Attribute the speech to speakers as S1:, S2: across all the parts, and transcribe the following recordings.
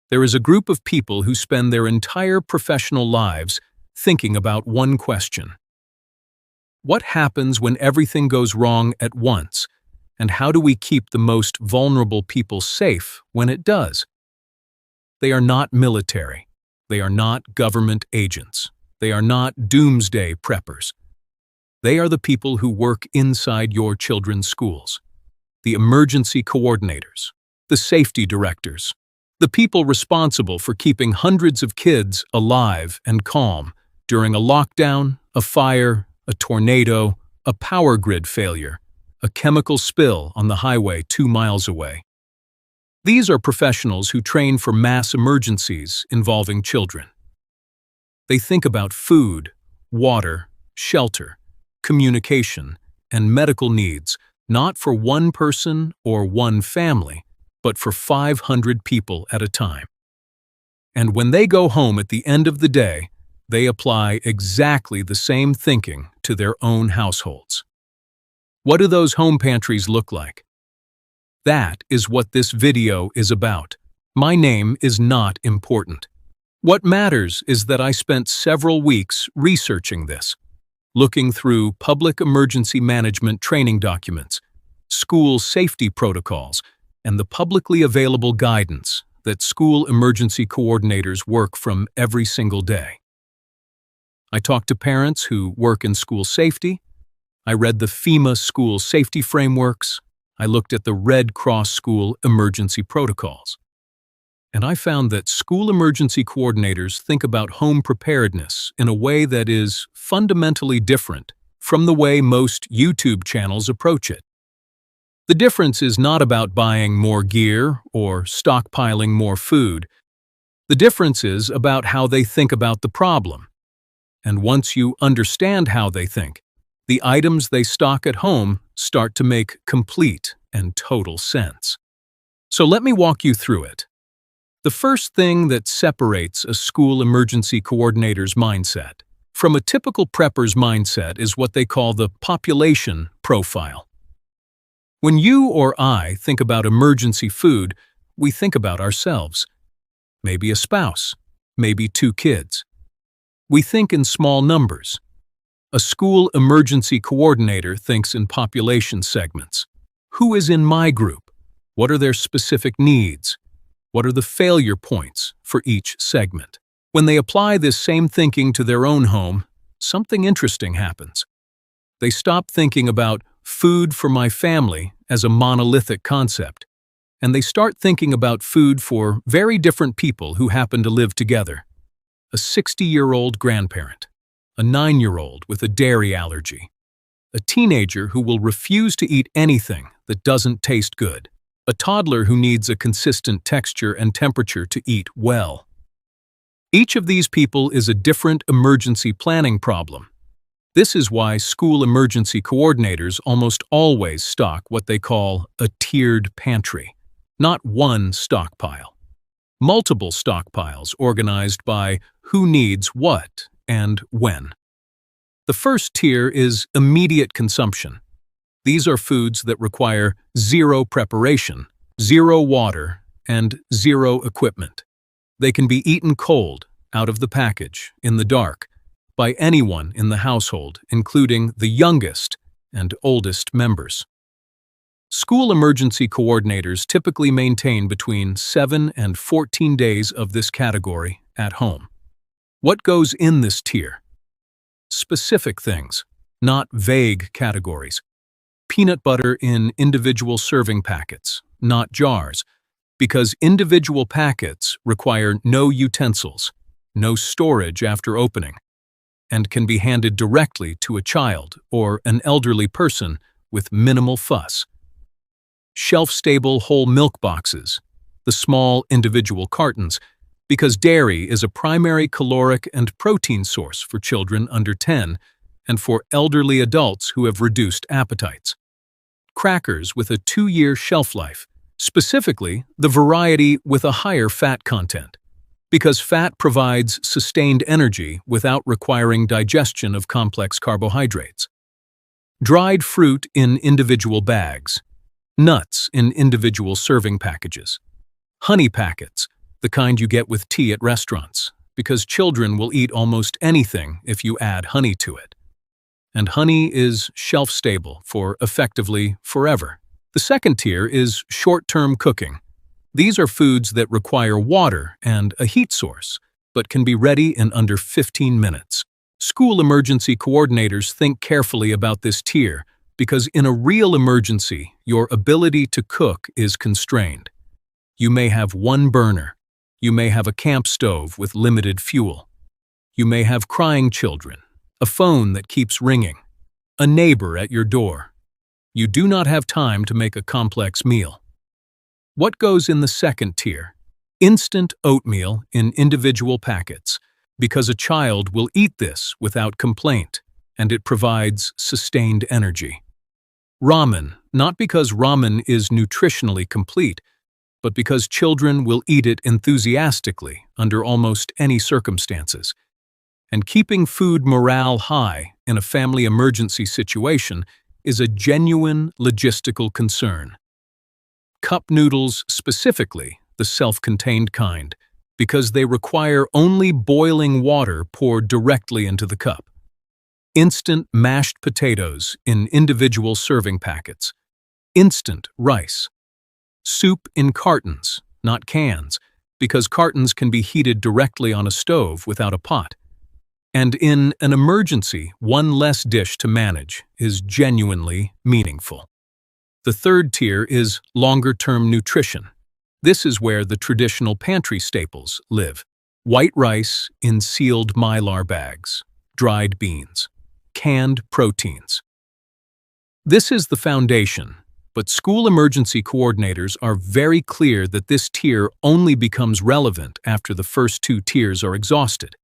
S1: There is a group of people who spend their entire professional lives thinking about one question. What happens when everything goes wrong at once, and how do we keep the most vulnerable people safe when it does? They are not military. They are not government agents. They are not doomsday preppers. They are the people who work inside your children's schools. The emergency coordinators, the safety directors, the people responsible for keeping hundreds of kids alive and calm during a lockdown, a fire, a tornado, a power grid failure, a chemical spill on the highway 2 miles away. These are professionals who train for mass emergencies involving children. They think about food, water, shelter, communication, and medical needs, not for one person or one family, but for 500 people at a time. And when they go home at the end of the day, they apply exactly the same thinking to their own households. What do those home pantries look like? That is what this video is about. My name is not important. What matters is that I spent several weeks researching this, looking through public emergency management training documents, school safety protocols, and the publicly available guidance that school emergency coordinators work from every single day. I talked to parents who work in school safety. I read the FEMA school safety frameworks. I looked at the Red Cross school emergency protocols. And I found that school emergency coordinators think about home preparedness in a way that is fundamentally different from the way most YouTube channels approach it. The difference is not about buying more gear or stockpiling more food. The difference is about how they think about the problem. And once you understand how they think, the items they stock at home start to make complete and total sense. So let me walk you through it. The first thing that separates a school emergency coordinator's mindset from a typical prepper's mindset is what they call the population profile. When you or I think about emergency food, we think about ourselves. Maybe a spouse, maybe 2 kids. We think in small numbers. A school emergency coordinator thinks in population segments. Who is in my group? What are their specific needs? What are the failure points for each segment? When they apply this same thinking to their own home, something interesting happens. They stop thinking about food for my family as a monolithic concept, and they start thinking about food for very different people who happen to live together. A 60-year-old grandparent, a 9-year-old with a dairy allergy, a teenager who will refuse to eat anything that doesn't taste good, a toddler who needs a consistent texture and temperature to eat well. Each of these people is a different emergency planning problem. This is why school emergency coordinators almost always stock what they call a tiered pantry, not one stockpile. Multiple stockpiles organized by who needs what and when. The first tier is immediate consumption. These are foods that require 0 preparation, 0 water, and 0 equipment. They can be eaten cold, out of the package, in the dark, by anyone in the household, including the youngest and oldest members. School emergency coordinators typically maintain between 7 and 14 days of this category at home. What goes in this tier? Specific things, not vague categories. Peanut butter in individual serving packets, not jars, because individual packets require no utensils, no storage after opening, and can be handed directly to a child or an elderly person with minimal fuss. Shelf-stable whole milk boxes, the small individual cartons, because dairy is a primary caloric and protein source for children under 10 and for elderly adults who have reduced appetites. Crackers with a 2-year shelf life, specifically the variety with a higher fat content, because fat provides sustained energy without requiring digestion of complex carbohydrates. Dried fruit in individual bags, nuts in individual serving packages, honey packets, the kind you get with tea at restaurants, because children will eat almost anything if you add honey to it. And honey is shelf-stable for effectively forever. The second tier is short-term cooking. These are foods that require water and a heat source, but can be ready in under 15 minutes. School emergency coordinators think carefully about this tier because in a real emergency, your ability to cook is constrained. You may have one burner. You may have a camp stove with limited fuel. You may have crying children, a phone that keeps ringing, a neighbor at your door. You do not have time to make a complex meal. What goes in the second tier? Instant oatmeal in individual packets, because a child will eat this without complaint, and it provides sustained energy. Ramen, not because ramen is nutritionally complete, but because children will eat it enthusiastically under almost any circumstances. And keeping food morale high in a family emergency situation is a genuine logistical concern. Cup noodles specifically, the self-contained kind, because they require only boiling water poured directly into the cup. Instant mashed potatoes in individual serving packets. Instant rice. Soup in cartons, not cans, because cartons can be heated directly on a stove without a pot. And in an emergency, one less dish to manage is genuinely meaningful. The third tier is longer-term nutrition. This is where the traditional pantry staples live. White rice in sealed mylar bags, dried beans, canned proteins. This is the foundation, but school emergency coordinators are very clear that this tier only becomes relevant after the first two tiers are exhausted.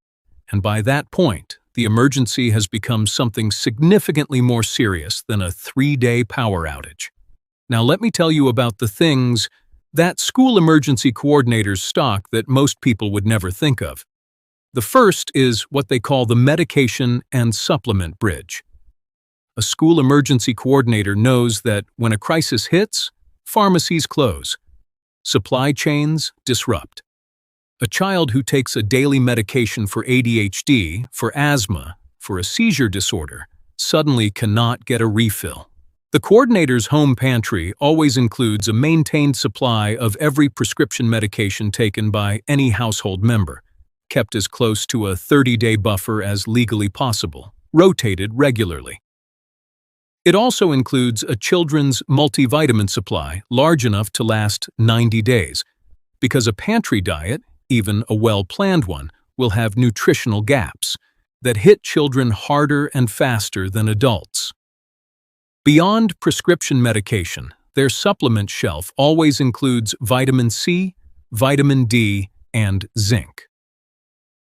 S1: And by that point, the emergency has become something significantly more serious than a 3-day power outage. Now let me tell you about the things that school emergency coordinators stock that most people would never think of. The first is what they call the medication and supplement bridge. A school emergency coordinator knows that when a crisis hits, pharmacies close, supply chains disrupt. A child who takes a daily medication for ADHD, for asthma, for a seizure disorder, suddenly cannot get a refill. The coordinator's home pantry always includes a maintained supply of every prescription medication taken by any household member, kept as close to a 30-day buffer as legally possible, rotated regularly. It also includes a children's multivitamin supply large enough to last 90 days, because a pantry diet, even a well-planned one, will have nutritional gaps that hit children harder and faster than adults. Beyond prescription medication, their supplement shelf always includes vitamin C, vitamin D, and zinc.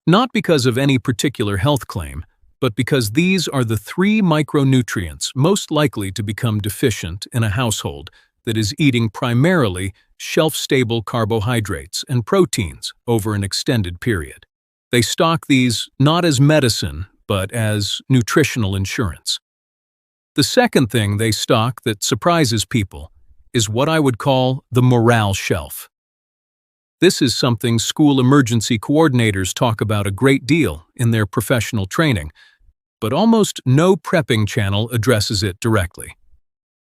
S1: Not because of any particular health claim, but because these are the 3 micronutrients most likely to become deficient in a household that is eating primarily shelf-stable carbohydrates and proteins over an extended period. They stock these not as medicine, but as nutritional insurance. The second thing they stock that surprises people is what I would call the morale shelf. This is something school emergency coordinators talk about a great deal in their professional training, but almost no prepping channel addresses it directly.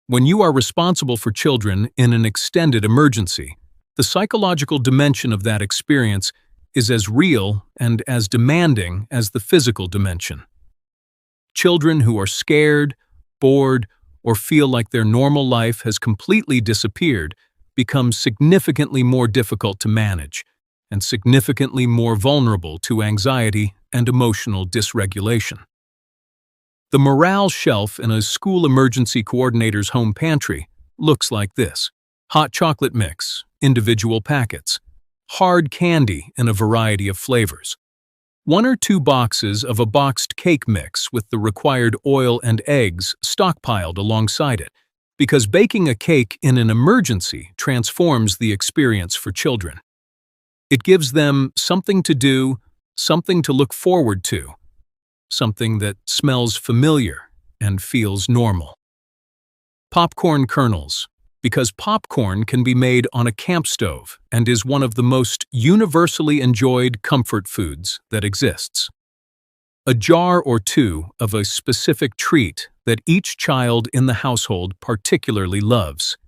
S1: When you are responsible for children in an extended emergency, the psychological dimension of that experience is as real and as demanding as the physical dimension. Children who are scared, bored, or feel like their normal life has completely disappeared become significantly more difficult to manage and significantly more vulnerable to anxiety and emotional dysregulation. The morale shelf in a school emergency coordinator's home pantry looks like this: hot chocolate mix, individual packets, hard candy in a variety of flavors, 1 or 2 boxes of a boxed cake mix with the required oil and eggs stockpiled alongside it, because baking a cake in an emergency transforms the experience for children. It gives them something to do, something to look forward to, something that smells familiar and feels normal. Popcorn kernels, because popcorn can be made on a camp stove and is one of the most universally enjoyed comfort foods that exists. A jar or two of a specific treat that each child in the household particularly loves.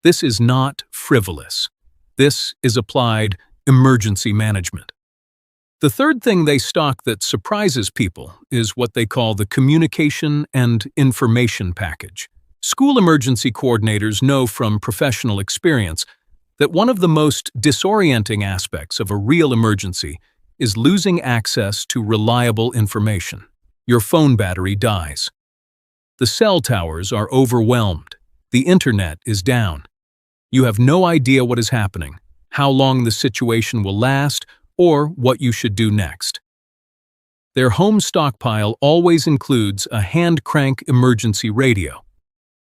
S1: This is not frivolous. This is applied emergency management. The third thing they stock that surprises people is what they call the communication and information package. School emergency coordinators know from professional experience that one of the most disorienting aspects of a real emergency is losing access to reliable information. Your phone battery dies. The cell towers are overwhelmed. The internet is down. You have no idea what is happening, how long the situation will last, or what you should do next. Their home stockpile always includes a hand-crank emergency radio.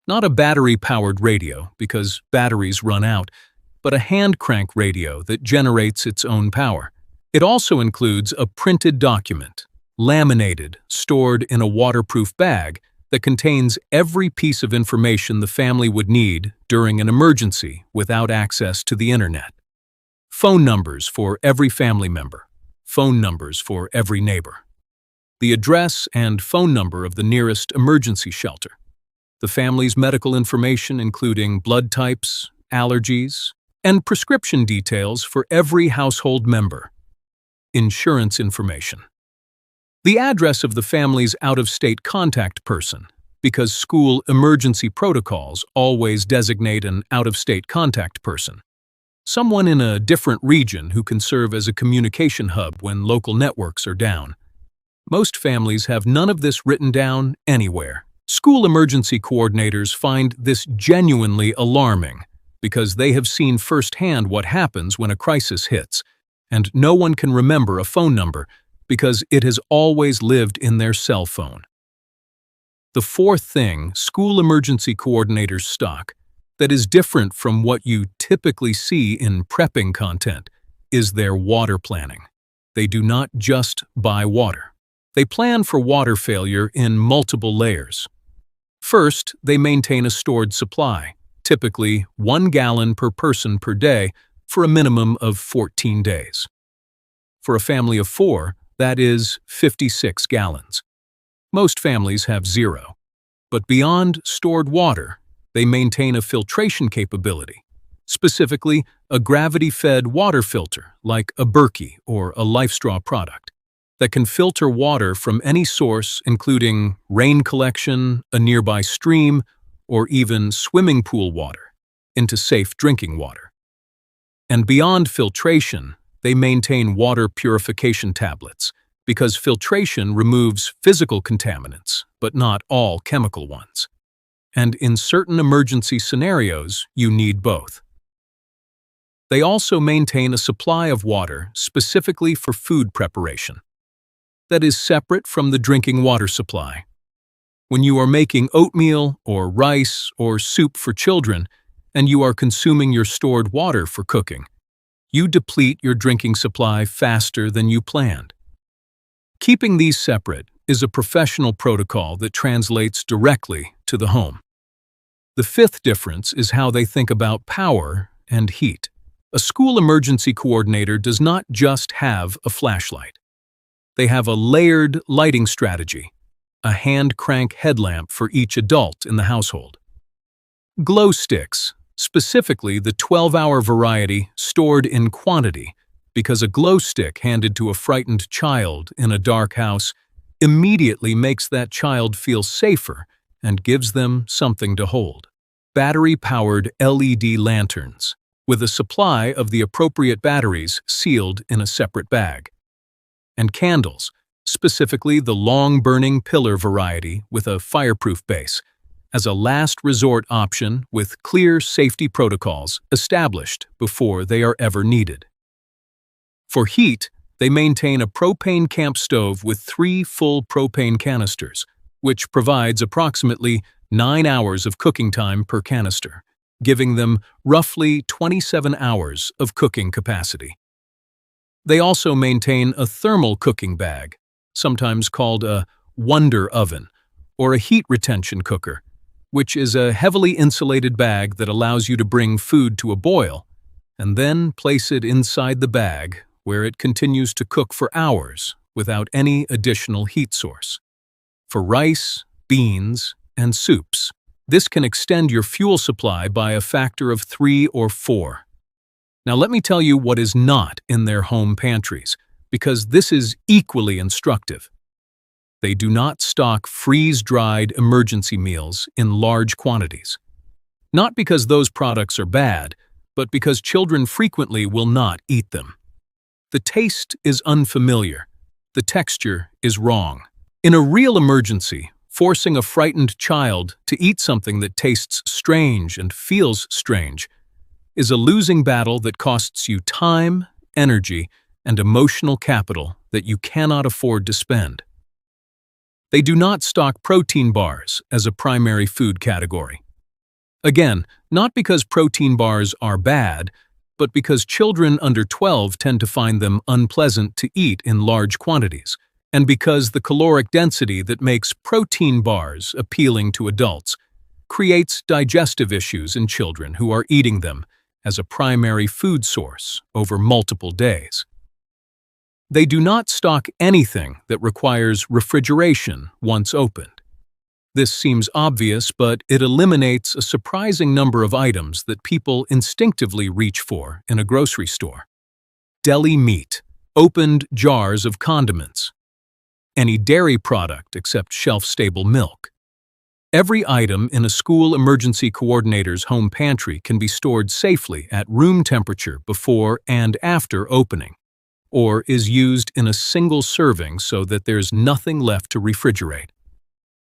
S1: Not a battery-powered radio, because batteries run out, but a hand-crank radio that generates its own power. It also includes a printed document, laminated, stored in a waterproof bag that contains every piece of information the family would need during an emergency without access to the internet. Phone numbers for every family member. Phone numbers for every neighbor. The address and phone number of the nearest emergency shelter. The family's medical information including blood types, allergies, and prescription details for every household member. Insurance information. The address of the family's out-of-state contact person, because school emergency protocols always designate an out-of-state contact person. Someone in a different region who can serve as a communication hub when local networks are down. Most families have none of this written down anywhere. School emergency coordinators find this genuinely alarming because they have seen firsthand what happens when a crisis hits, and no one can remember a phone number because it has always lived in their cell phone. The fourth thing school emergency coordinators stock that is different from what you typically see in prepping content is their water planning. They do not just buy water. They plan for water failure in multiple layers. First, they maintain a stored supply, typically 1 gallon per person per day for a minimum of 14 days. For a family of 4, that is 56 gallons. Most families have 0. But beyond stored water, they maintain a filtration capability, specifically a gravity-fed water filter like a Berkey or a LifeStraw product that can filter water from any source including rain collection, a nearby stream, or even swimming pool water into safe drinking water. And beyond filtration, they maintain water purification tablets because filtration removes physical contaminants, but not all chemical ones. And in certain emergency scenarios, you need both. They also maintain a supply of water specifically for food preparation that is separate from the drinking water supply. When you are making oatmeal or rice or soup for children and you are consuming your stored water for cooking, you deplete your drinking supply faster than you planned. Keeping these separate is a professional protocol that translates directly to the home. The fifth difference is how they think about power and heat. A school emergency coordinator does not just have a flashlight. They have a layered lighting strategy, a hand-crank headlamp for each adult in the household. Glow sticks, specifically the 12-hour variety stored in quantity, because a glow stick handed to a frightened child in a dark house immediately makes that child feel safer and gives them something to hold. Battery-powered LED lanterns, with a supply of the appropriate batteries sealed in a separate bag. And candles, specifically the long-burning pillar variety with a fireproof base, as a last resort option with clear safety protocols established before they are ever needed. For heat, they maintain a propane camp stove with 3 full propane canisters, which provides approximately 9 hours of cooking time per canister, giving them roughly 27 hours of cooking capacity. They also maintain a thermal cooking bag, sometimes called a wonder oven, or a heat retention cooker, which is a heavily insulated bag that allows you to bring food to a boil, and then place it inside the bag where it continues to cook for hours without any additional heat source. For rice, beans, and soups, this can extend your fuel supply by a factor of 3 or 4. Now let me tell you what is not in their home pantries, because this is equally instructive. They do not stock freeze-dried emergency meals in large quantities. Not because those products are bad, but because children frequently will not eat them. The taste is unfamiliar. The texture is wrong. In a real emergency, forcing a frightened child to eat something that tastes strange and feels strange is a losing battle that costs you time, energy, and emotional capital that you cannot afford to spend. They do not stock protein bars as a primary food category. Again, not because protein bars are bad, but because children under 12 tend to find them unpleasant to eat in large quantities, and because the caloric density that makes protein bars appealing to adults creates digestive issues in children who are eating them as a primary food source over multiple days. They do not stock anything that requires refrigeration once opened. This seems obvious, but it eliminates a surprising number of items that people instinctively reach for in a grocery store. Deli meat, opened jars of condiments, any dairy product except shelf-stable milk. Every item in a school emergency coordinator's home pantry can be stored safely at room temperature before and after opening, or is used in a single serving so that there's nothing left to refrigerate.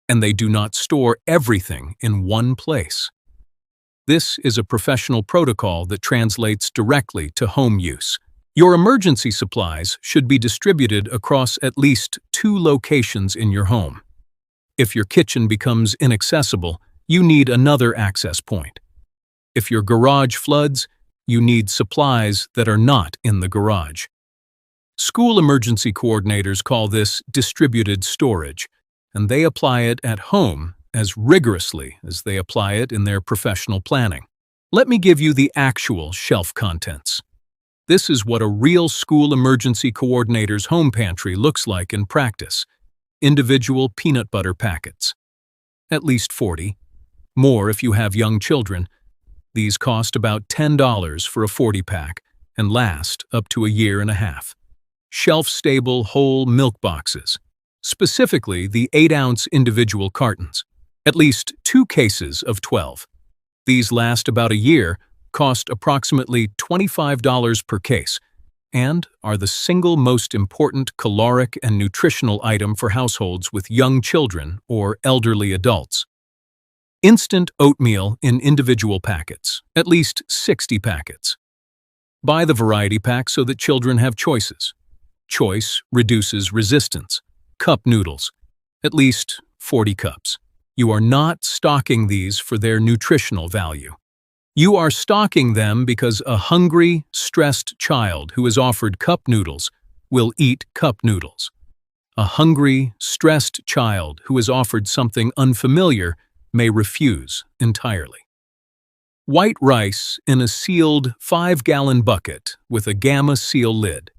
S1: And they do not store everything in one place. This is a professional protocol that translates directly to home use. Your emergency supplies should be distributed across at least 2 locations in your home. If your kitchen becomes inaccessible, you need another access point. If your garage floods, you need supplies that are not in the garage. School emergency coordinators call this distributed storage, and they apply it at home as rigorously as they apply it in their professional planning. Let me give you the actual shelf contents. This is what a real school emergency coordinator's home pantry looks like in practice. Individual peanut butter packets. At least 40. More if you have young children. These cost about $10 for a 40-pack and last up to a year and a half. Shelf-stable whole milk boxes. Specifically, the 8-ounce individual cartons. At least 2 cases of 12. These last about a year, cost approximately $25 per case, and are the single most important caloric and nutritional item for households with young children or elderly adults. Instant oatmeal in individual packets, at least 60 packets. Buy the variety pack so that children have choices. Choice reduces resistance. Cup noodles, at least 40 cups. You are not stocking these for their nutritional value. You are stocking them because a hungry, stressed child who is offered cup noodles will eat cup noodles. A hungry, stressed child who is offered something unfamiliar may refuse entirely. White rice in a sealed 5-gallon bucket with a gamma seal lid.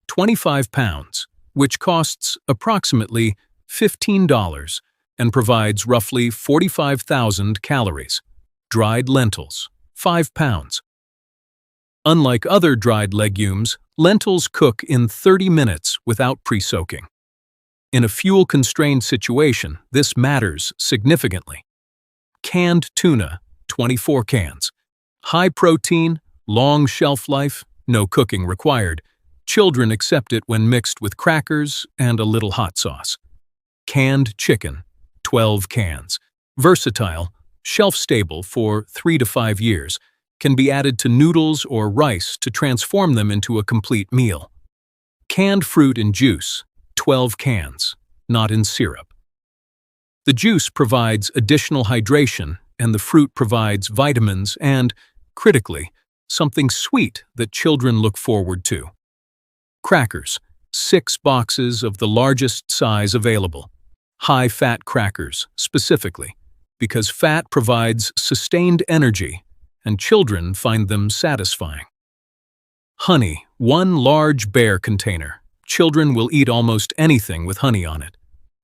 S1: 25 pounds, which costs approximately $15 and provides roughly 45,000 calories. Dried lentils, 5 pounds. Unlike other dried legumes, lentils cook in 30 minutes without pre-soaking. In a fuel-constrained situation, this matters significantly. Canned tuna, 24 cans. High protein, long shelf life, no cooking required. Children accept it when mixed with crackers and a little hot sauce. Canned chicken, 12 cans. Versatile, shelf-stable for 3 to 5 years, can be added to noodles or rice to transform them into a complete meal. Canned fruit and juice, 12 cans, not in syrup. The juice provides additional hydration, and the fruit provides vitamins and, critically, something sweet that children look forward to. Crackers, 6 boxes of the largest size available. High-fat crackers, specifically. because fat provides sustained energy, and children find them satisfying. Honey, 1 large bear container. Children will eat almost anything with honey on it.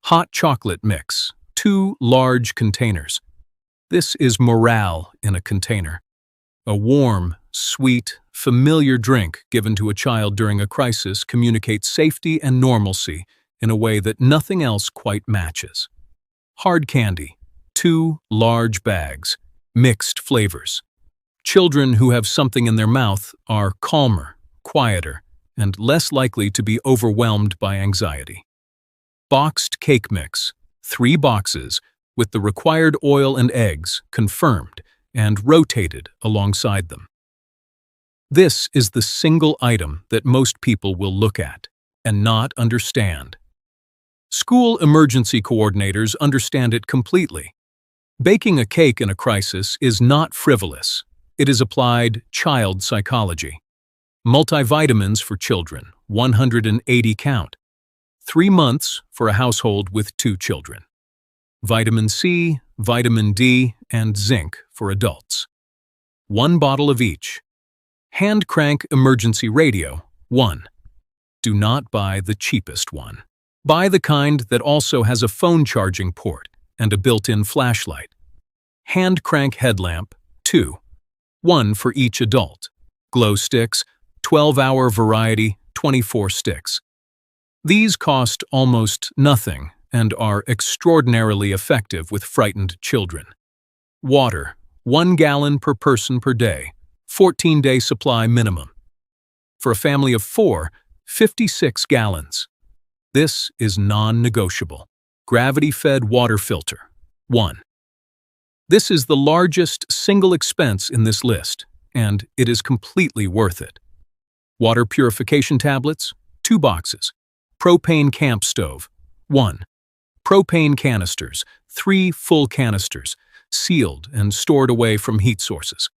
S1: Hot chocolate mix, 2 large containers. This is morale in a container. A warm, sweet, familiar drink given to a child during a crisis communicates safety and normalcy in a way that nothing else quite matches. Hard candy, 2 large bags, mixed flavors. Children who have something in their mouth are calmer, quieter, and less likely to be overwhelmed by anxiety. Boxed cake mix, 3 boxes, with the required oil and eggs confirmed and rotated alongside them. This is the single item that most people will look at and not understand. School emergency coordinators understand it completely. Baking a cake in a crisis is not frivolous. It is applied child psychology. Multivitamins for children, 180 count. 3 months for a household with 2 children. Vitamin C, vitamin D, and zinc for adults. 1 bottle of each. Hand crank emergency radio, 1. Do not buy the cheapest one. Buy the kind that also has a phone charging port and a built-in flashlight. Hand crank headlamp, 2. 1 for each adult. Glow sticks, 12-hour variety, 24 sticks. These cost almost nothing and are extraordinarily effective with frightened children. Water, 1 gallon per person per day, 14-day supply minimum. For a family of 4, 56 gallons. This is non-negotiable. Gravity-fed water filter, 1. This is the largest single expense in this list, and it is completely worth it. Water purification tablets, 2 boxes. Propane camp stove, 1. Propane canisters, 3 full canisters, sealed and stored away from heat sources.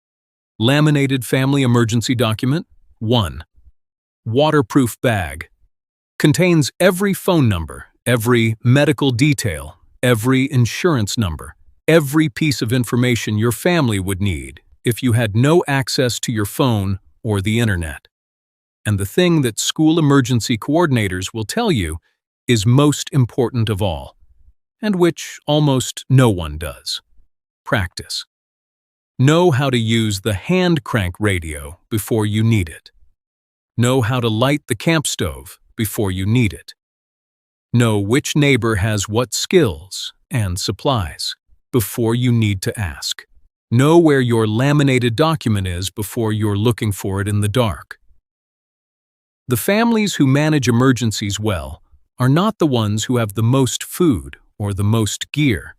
S1: Laminated family emergency document, 1. Waterproof bag. Contains every phone number, every medical detail, every insurance number, every piece of information your family would need if you had no access to your phone or the internet. And the thing that school emergency coordinators will tell you is most important of all, and which almost no one does. Practice. Know how to use the hand crank radio before you need it. Know how to light the camp stove before you need it. Know which neighbor has what skills and supplies before you need to ask. Know where your laminated document is before you're looking for it in the dark. The families who manage emergencies well are not the ones who have the most food or the most gear.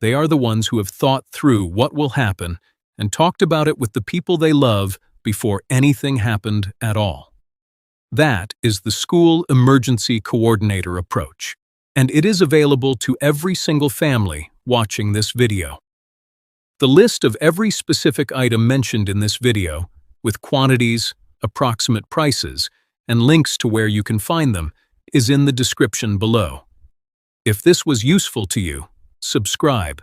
S1: They are the ones who have thought through what will happen and talked about it with the people they love before anything happened at all. That is the school emergency coordinator approach, and it is available to every single family watching this video. The list of every specific item mentioned in this video, with quantities, approximate prices, and links to where you can find them, is in the description below. If this was useful to you, subscribe.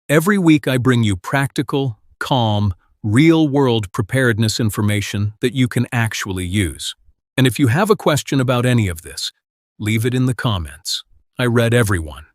S1: Every week I bring you practical, calm, real-world preparedness information that you can actually use. And if you have a question about any of this, leave it in the comments. I read everyone.